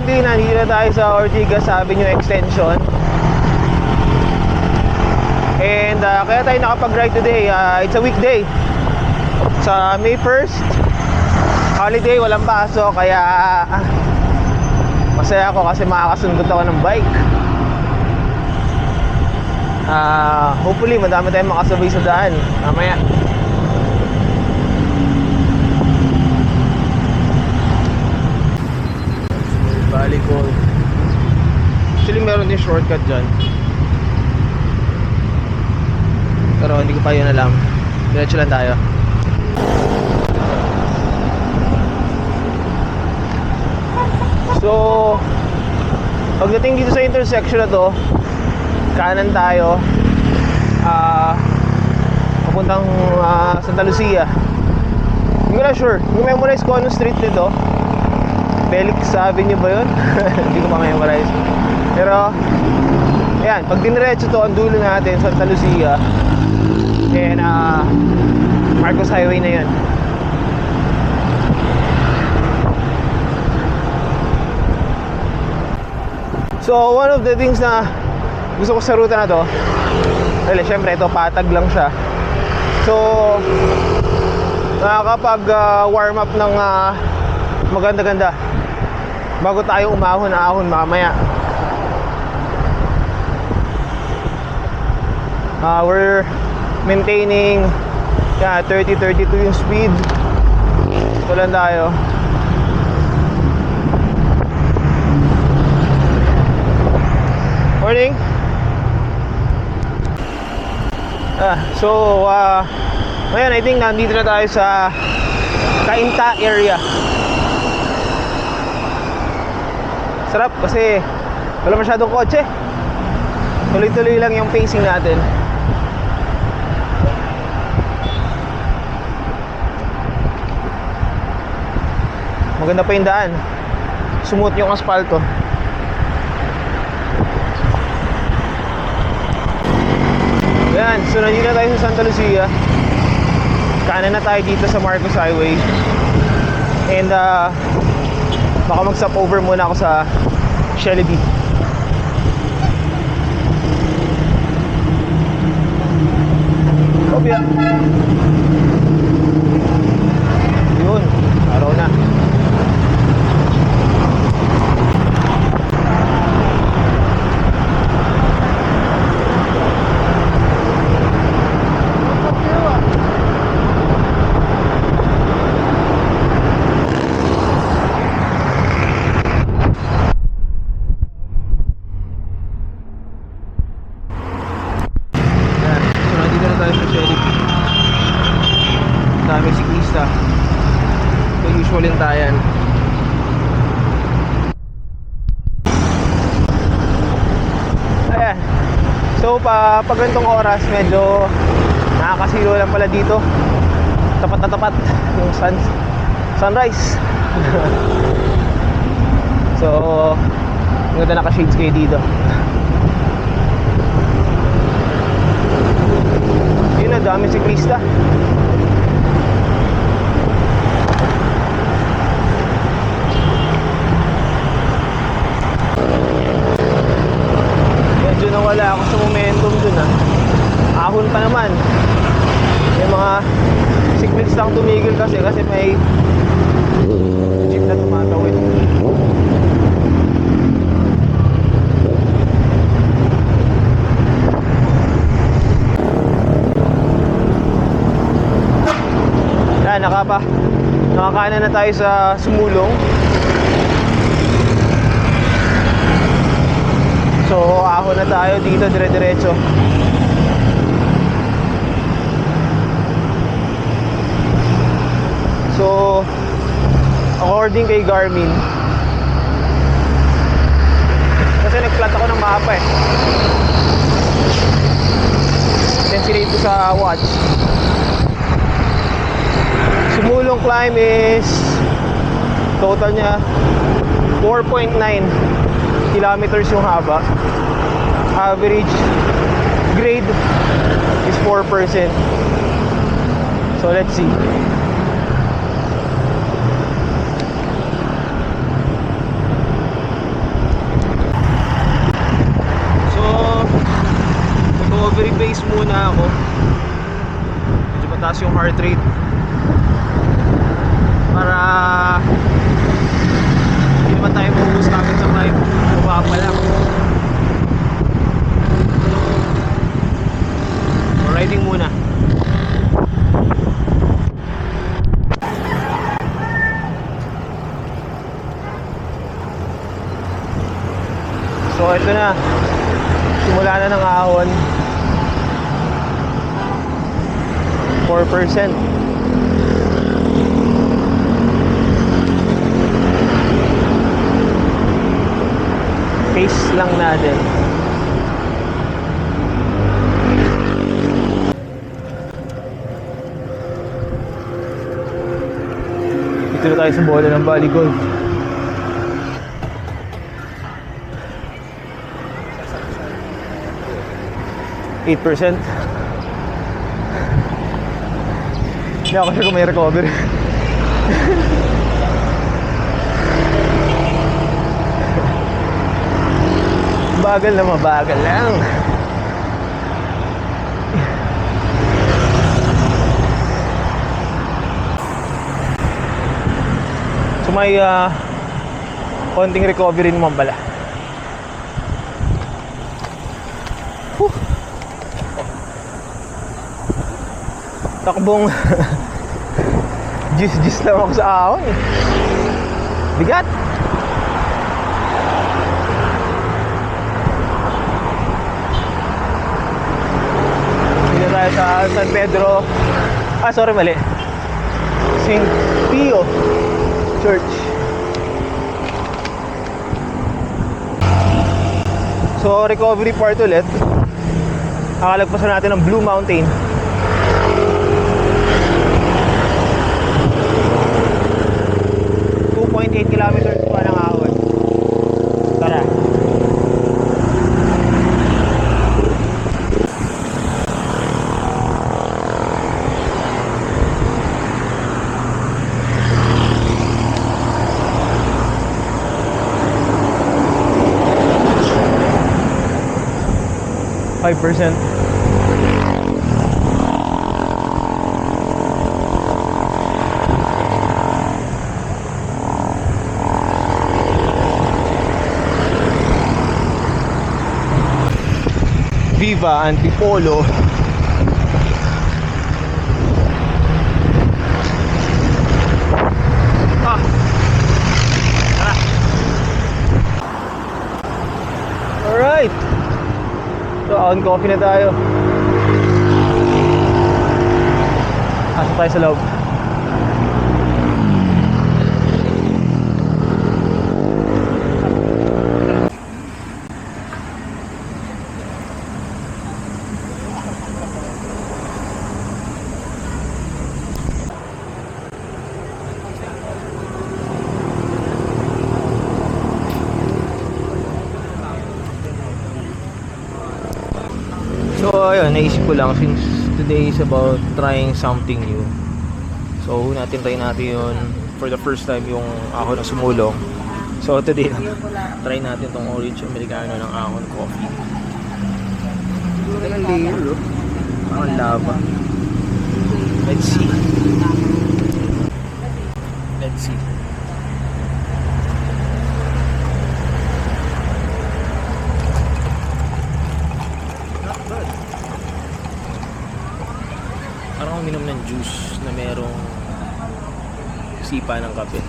currently, nandito na tayo sa Ortigas Avenue Extension. And kaya tayo nakapag-ride today. It's a weekday. Sa May 1st, holiday, walang pasok. Kaya masaya ako kasi makakasundot ako ng bike. Hopefully, madami tayong makasabay sa daan mamaya. Valley Gold. Actually, meron din shortcut dyan. Pero hindi ko pa yun alam. Diretso lang tayo. So, pagdating dito sa intersection na to, kanan tayo, papuntang Santa Lucia. Hindi ko na sure. Hindi ko memorize ko anong street nito. Felix Avenue ba yun? Hindi ko pa memorize. Pero ayan, pag diniretso to, ang dulo natin Santa Lucia. And Marcos Highway na yun. So one of the things na gusto ko sa ruta na to, well, syempre ito patag lang siya. So nakakapag warm up ng maganda-ganda bago tayo umahon-ahon mamaya. We're maintaining 30-32 yung speed. Ito lang tayo. Morning. So ngayon I think nandito na tayo sa Cainta area. Sarap kasi wala masyadong kotse. Tuloy-tuloy lang yung pacing natin. Maganda pa yung daan. Smooth yung asfalto. Yan, so nandito na tayo sa Santa Lucia. Kanan na tayo dito sa Marcos Highway. And baka mag-stop over muna ako sa Shelby. Kopya. Yun, araw na. Dami siklista. So usual yung tayan. Ayan. So pag ganitong oras medyo nakakasilo lang pala dito. Tapat na tapat yung sunrise. So maganda naka-shades kayo dito. Yun na, dami siklista. Medyo nawala ako sa momentum dun ahon pa naman. May mga siklistang tumigil kasi may jeep na tumatawid. Yan, nakakanan na tayo sa Sumulong. So ahon na tayo dito, dire-diretso. So according kay Garmin, kasi nag-plot ako ng mapa sensitive ko sa watch. Sumulong climb is total niya 4.9 kilometers yung haba. Average grade is 4%. So let's see. muna ako. Medyo mataas yung heart rate para hindi naman tayo maubos agad sa climb. Baba pa lang. So, riding muna. So ito na, simula na ng ahon. 4%. Pace lang natin. Dito na tayo sa bola ng Bali Golf. 8%. Hindi ako sure kung may recovery. Bagal na mabagal lang. So may konting recovery naman pala. Takbong gis lang ako sa ahon eh. Bigat. Dito tayo sa San Pedro. Sorry, mali. St. Pio Church. So recovery part ulit. Kakalagpasan natin ng Blue Mountain. 2.8 kilometers pa ng ahon. Tara. %. Viva Antipolo. Alright. So, on coffee na tayo. Pasok tayo sa loob. So ayun, naisip ko lang since today is about trying something new. So try natin yun for the first time yung ahon na sumulong. So today, try natin tong orange americano ng ahon coffee. Ang layer, ang lava. Let's see. Let's see. Parang uminom ng juice na merong sipa ng kape.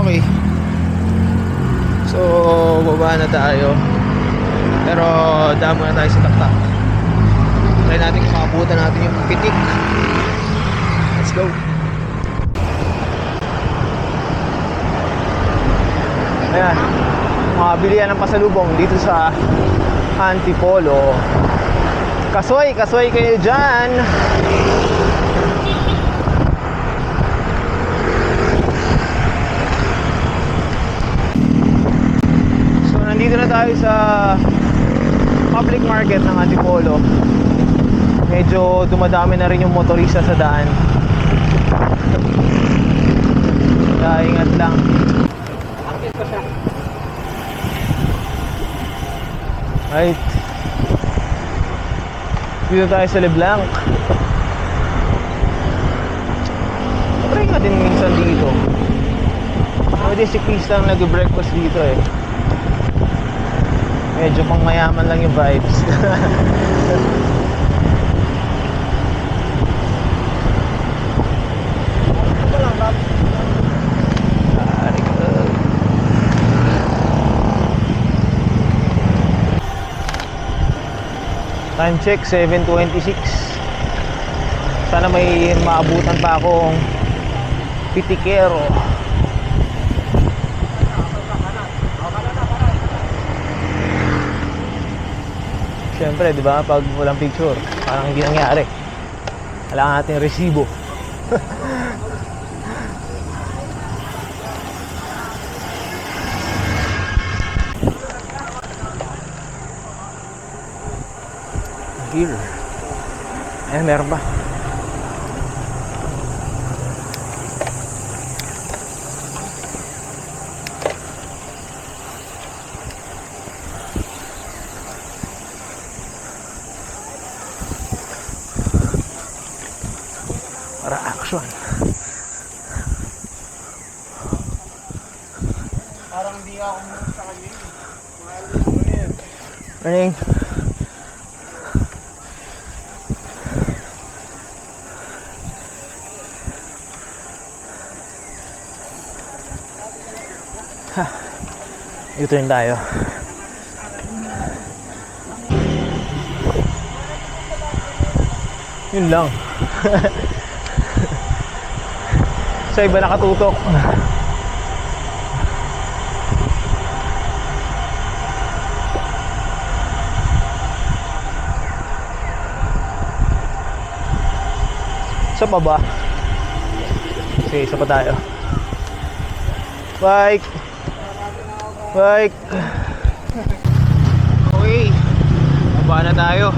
Okay. So, baba na tayo. Pero damo na tayo sa taktak. Try natin kung makabutan natin yung pitik. Let's go. Ayan, mga bilihan ng pasalubong dito sa Antipolo. Kasoy kayo dyan. Dito na tayo sa public market ng Antipolo. Medyo dumadami na rin yung motorista sa daan. Kaya ingat lang. Right. Dito tayo sa Leblanc. Try nga din minsan dito. Pwede si Krista ang nag-breakfast dito eh. Medyo pang mayaman lang yung vibes. Time check 7:26. Sana may maabutan pa akong pitikero. Siyempre, di ba, pag walang picture, parang hindi nangyari. Kailangan natin resibo. Here. Meron pa. Para action. Parang hindi ako muna sa kanya. Morning. Ha. Ito rin tayo. Yun lang. Sa iba nakatutok. Isa pa ba? Sige, isa pa tayo. Bike. Bike. Okay. Baba na tayo.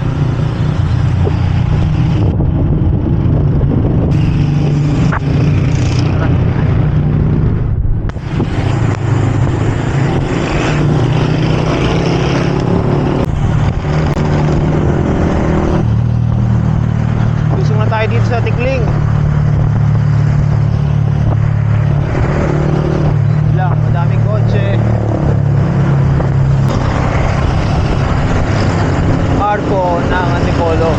Lusong na tayo dito sa Tikling. Madaming kotse. Arco ng Antipolo.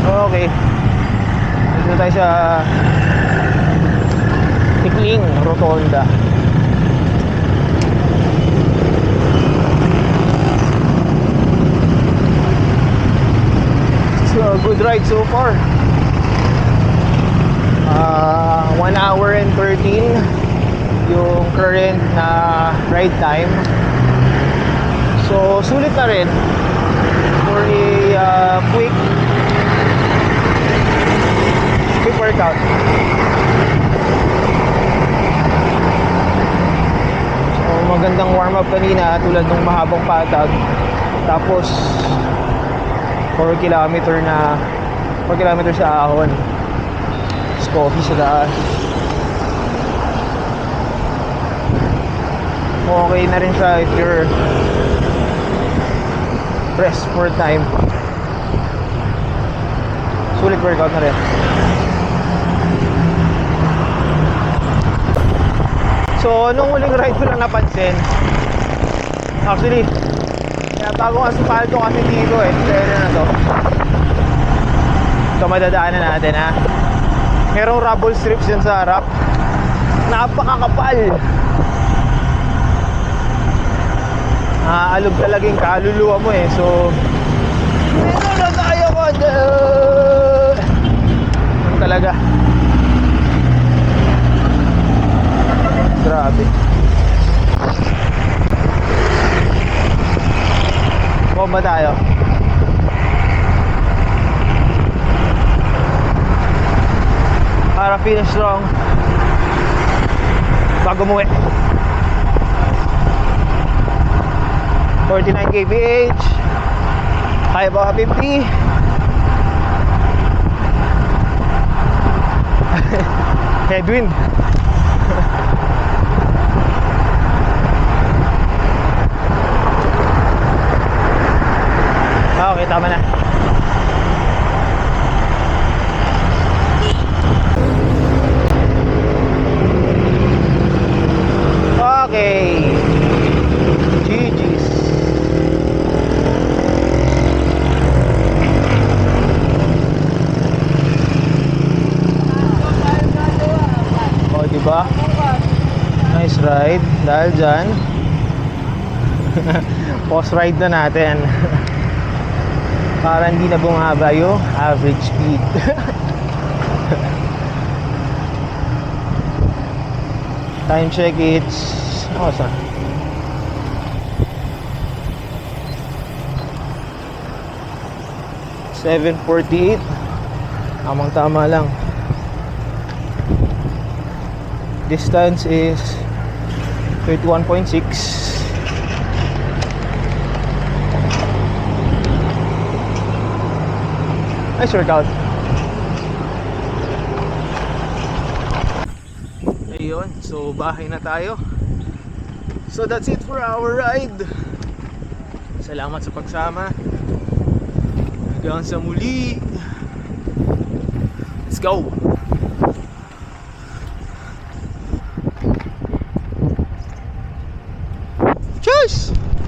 Okay. Dito tayo sa Tikling Rotonda. Good ride so far. 1 hour and 13 yung current na ride time. So sulit na rin for a quick workout. So magandang warm up kanina tulad ng mahabang patag. Tapos 4 kilometer sa ahon. Tapos coffee sa daan. Okay na rin siya if you're pressed for time. Sulit workout na rin. So nung huling ride ko lang napansin, actually bagong asipalto kasi dito eh. Kaya na to. Ito madadaanan natin ha. Merong rubble strips dyan sa harap. Napakakapal. Alog talaga yung kaluluwa mo eh. So meron na tayo ko. Ano talaga. Grabe. Bomba tayo. para finish strong bago umuwi. 49 kph, kaya ba 50? Headwind. Okay, tama na. Okay. GG's. Oh, diba? Nice ride. Dahil dyan, post ride na natin. Para hindi na bumaba yung average speed. Time check, it's saan? 7:48. Tamang tama lang. Distance is 31.6. Nice workout. Ayun, so bahay na tayo. So that's it for our ride. Salamat sa pagsama. Hanggang sa muli. Let's go. Cheers!